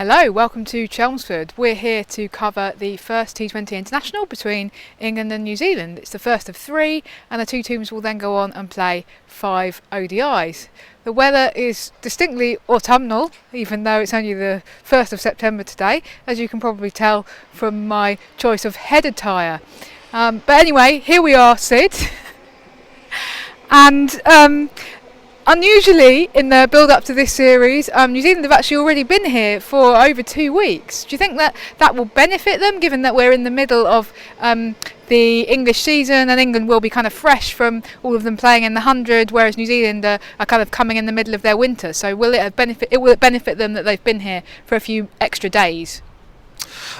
Hello, welcome to Chelmsford. We're here to cover the first T20 international between England and New Zealand. It's the first of three, and the two teams will then go on and play 5 ODIs. The weather is distinctly autumnal, even though it's only the 1st of September today, as you can probably tell from my choice of head attire. But anyway, here we are, Syd. And unusually, in the build-up to this series, New Zealand have actually already been here for over 2 weeks. Do you think that will benefit them, given that we're in the middle of the English season and England will be kind of fresh from all of them playing in the 100, whereas New Zealand are kind of coming in the middle of their winter? So will it benefit them that they've been here for a few extra days?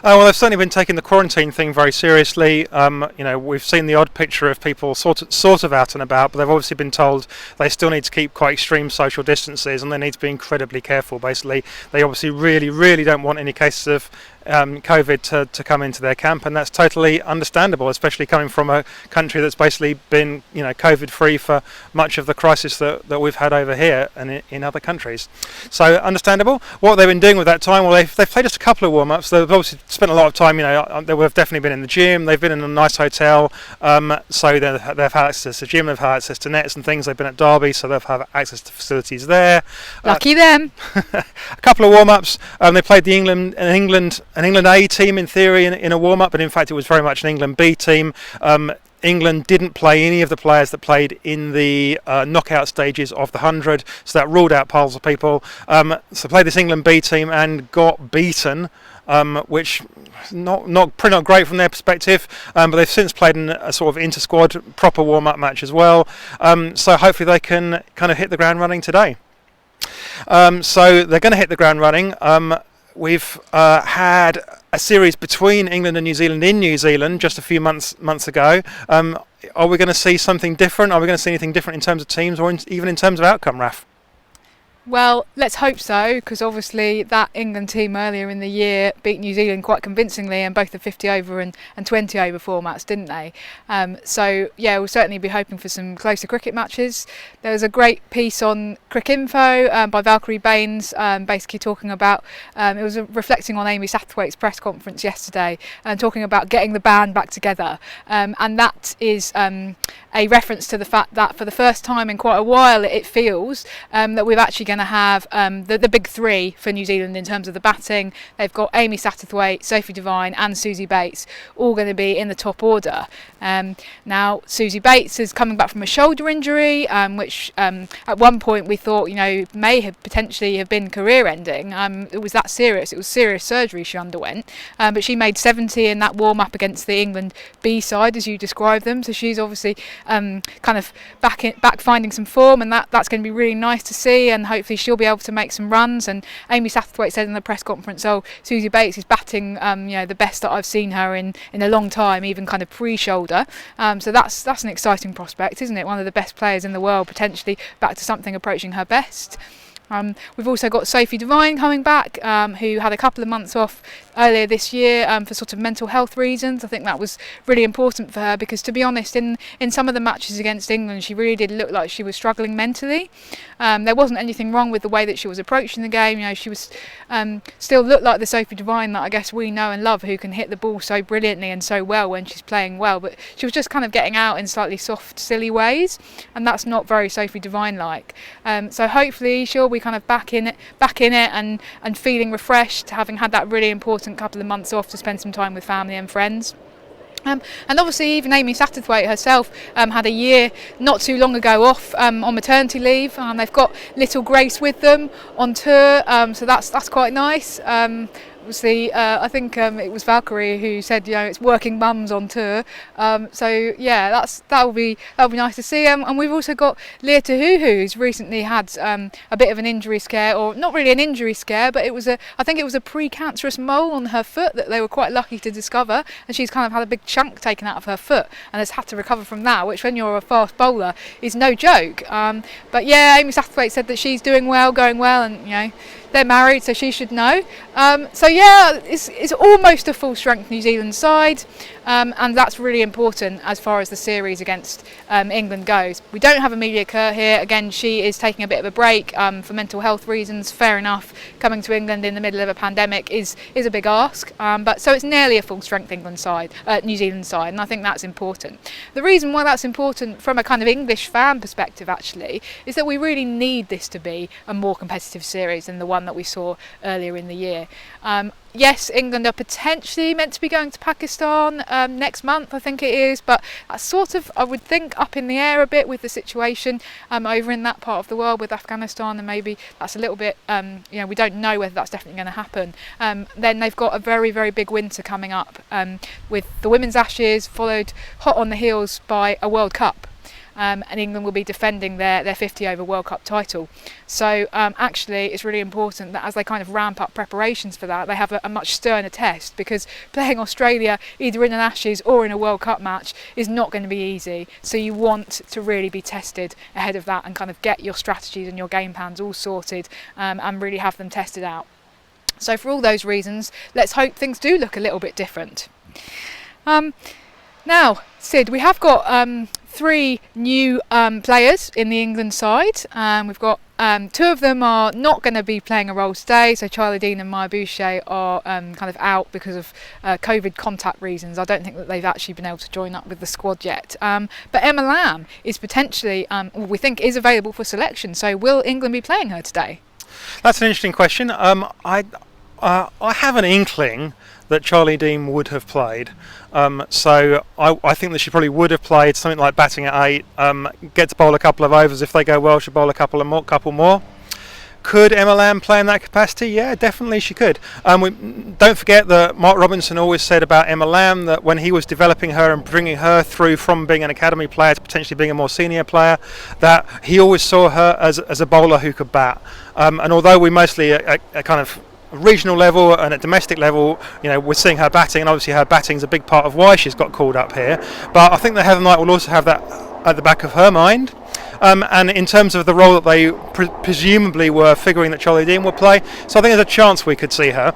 Well, they've certainly been taking the quarantine thing very seriously. We've seen the odd picture of people sort of out and about, but they've obviously been told they still need to keep quite extreme social distances and they need to be incredibly careful. Basically, they obviously really don't want any cases of COVID to come into their camp, and that's totally understandable, especially coming from a country that's basically been COVID free for much of the crisis that we've had over here and in other countries. So understandable. What they've been doing with that time, well, they've played just a couple of warm-ups. They've obviously spent a lot of time, they would have definitely been in the gym, they've been in a nice hotel, so they've had access to the gym, they've had access to nets and things. They've been at Derby, so they've had access to facilities there. Lucky them. A couple of warm-ups. They played the England A team in theory in a warm-up, but in fact it was very much an England B team. England didn't play any of the players that played in the knockout stages of the 100, so that ruled out piles of people. So played this England B team and got beaten, which not great from their perspective, but they've since played in a sort of inter-squad proper warm-up match as well. So hopefully they can kind of hit the ground running today. So they're going to hit the ground running. We've had a series between England and New Zealand in New Zealand just a few months ago. Are we going to see something different? Are we going to see anything different in terms of teams or even in terms of outcome, Raf? Well, let's hope so, because obviously that England team earlier in the year beat New Zealand quite convincingly in both the 50 over and 20 over formats, didn't they? So yeah, we'll certainly be hoping for some closer cricket matches. There was a great piece on Cricinfo by Valkyrie Baines, basically talking about, it was reflecting on Amy Satterthwaite's press conference yesterday and talking about getting the band back together, and that is a reference to the fact that for the first time in quite a while it feels that we've actually going to have the big three for New Zealand in terms of the batting. They've got Amy Satterthwaite, Sophie Devine and Susie Bates all going to be in the top order. Now Susie Bates is coming back from a shoulder injury, which at one point we thought may have potentially have been career ending. It was that serious. It was serious surgery she underwent, but she made 70 in that warm up against the England B side, as you described them. So she's obviously kind of back finding some form, and that's going to be really nice to see, and hopefully she'll be able to make some runs. And Amy Satterthwaite said in the press conference, Susie Bates is batting the best that I've seen her in a long time, even kind of pre-shoulder. So that's an exciting prospect, isn't it? One of the best players in the world potentially back to something approaching her best. We've also got Sophie Devine coming back, who had a couple of months off earlier this year for sort of mental health reasons. I think that was really important for her, because to be honest, in some of the matches against England she really did look like she was struggling mentally. There wasn't anything wrong with the way that she was approaching the game. She was still looked like the Sophie Devine that I guess we know and love, who can hit the ball so brilliantly and so well when she's playing well, but she was just kind of getting out in slightly soft, silly ways, and that's not very Sophie Devine like. So hopefully she'll be kind of back in it and feeling refreshed, having had that really important couple of months off to spend some time with family and friends. And obviously even Amy Satterthwaite herself had a year not too long ago off on maternity leave. They've got little Grace with them on tour, so that's quite nice. Obviously, I think it was Valkyrie who said, it's working mums on tour. So yeah, that'll be nice to see. And we've also got Leah Tahuhu, who's recently had a bit of an injury scare, or not really an injury scare, but I think it was a pre-cancerous mole on her foot that they were quite lucky to discover, and she's kind of had a big chunk taken out of her foot and has had to recover from that, which when you're a fast bowler is no joke. But yeah, Amy Satterthwaite said that she's doing well, going well, and they're married, so she should know. So yeah, it's almost a full strength New Zealand side. and that's really important as far as the series against England goes. We don't have Amelia Kerr here. Again, she is taking a bit of a break for mental health reasons. Fair enough. Coming to England in the middle of a pandemic is a big ask, but so it's nearly a full strength England side, New Zealand side, and I think that's important. The reason why that's important from a kind of English fan perspective actually is that we really need this to be a more competitive series than the one that we saw earlier in the year. Yes, England are potentially meant to be going to Pakistan next month, I think it is, but that's sort of, I would think, up in the air a bit with the situation over in that part of the world with Afghanistan, and maybe that's a little bit, we don't know whether that's definitely going to happen. Then they've got a very, very big winter coming up with the Women's Ashes, followed hot on the heels by a World Cup. And England will be defending their 50 over World Cup title. So actually it's really important that as they kind of ramp up preparations for that, they have a much sterner test, because playing Australia either in an Ashes or in a World Cup match is not going to be easy. So you want to really be tested ahead of that and kind of get your strategies and your game plans all sorted and really have them tested out. So for all those reasons, let's hope things do look a little bit different. Now, Sid, we have got 3 new players in the England side. We've got 2 of them are not going to be playing a role today, so Charlie Dean and Maya Boucher are kind of out because of COVID contact reasons. I don't think that they've actually been able to join up with the squad yet. But Emma Lamb is potentially, we think, is available for selection. So will England be playing her today? That's an interesting question. I have an inkling that Charlie Dean would have played. So I think that she probably would have played something like batting at 8, get to bowl a couple of overs. If they go well, she'll bowl a couple more. Could Emma Lamb play in that capacity? Yeah, definitely she could. Don't forget that Mark Robinson always said about Emma Lamb that when he was developing her and bringing her through from being an academy player to potentially being a more senior player, that he always saw her as a bowler who could bat. And although we mostly a kind of regional level and at domestic level, we're seeing her batting, and obviously her batting is a big part of why she's got called up here. But I think that Heather Knight will also have that at the back of her mind. And in terms of the role that they presumably were figuring that Charlie Dean would play, so I think there's a chance we could see her.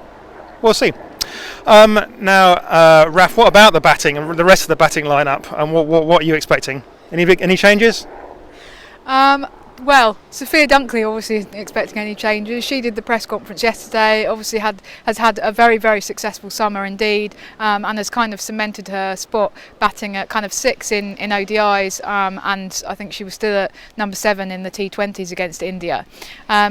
We'll see. Now, Raf, what about the batting and the rest of the batting lineup? And what are you expecting? Any changes? Well, Sofia Dunkley obviously isn't expecting any changes. She did the press conference yesterday, obviously has had a very, very successful summer indeed, and has kind of cemented her spot batting at kind of 6 in ODIs, and I think she was still at number 7 in the T20s against India.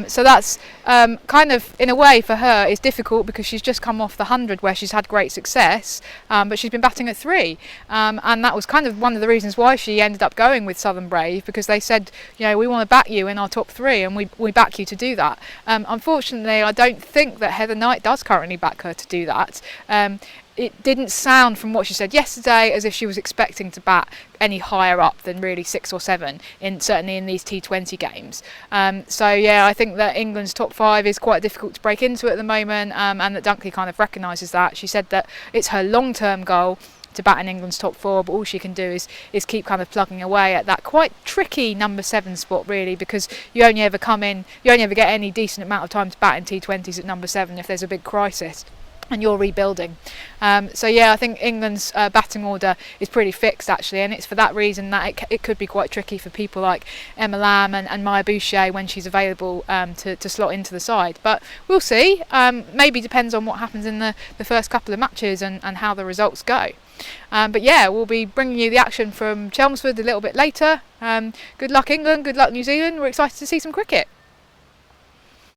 So that's kind of, in a way for her, is difficult because she's just come off the 100 where she's had great success, but she's been batting at 3, and that was kind of one of the reasons why she ended up going with Southern Brave, because they said, we want to back you in our top 3, and we back you to do that. Unfortunately, I don't think that Heather Knight does currently back her to do that. It didn't sound from what she said yesterday as if she was expecting to bat any higher up than really 6 or 7, certainly in these T20 games. So yeah, I think that England's top 5 is quite difficult to break into at the moment, and that Dunkley kind of recognises that. She said that it's her long-term goal to bat in England's top 4, but all she can do is keep kind of plugging away at that quite tricky number 7 spot, really, because you only ever get any decent amount of time to bat in T20s at number 7 if there's a big crisis and you're rebuilding. So yeah, I think England's batting order is pretty fixed actually, and it's for that reason that it could be quite tricky for people like Emma Lamb and Maya Boucher when she's available to slot into the side. But we'll see. Maybe depends on what happens in the first couple of matches and how the results go. But yeah, we'll be bringing you the action from Chelmsford a little bit later. Good luck England, good luck New Zealand. We're excited to see some cricket.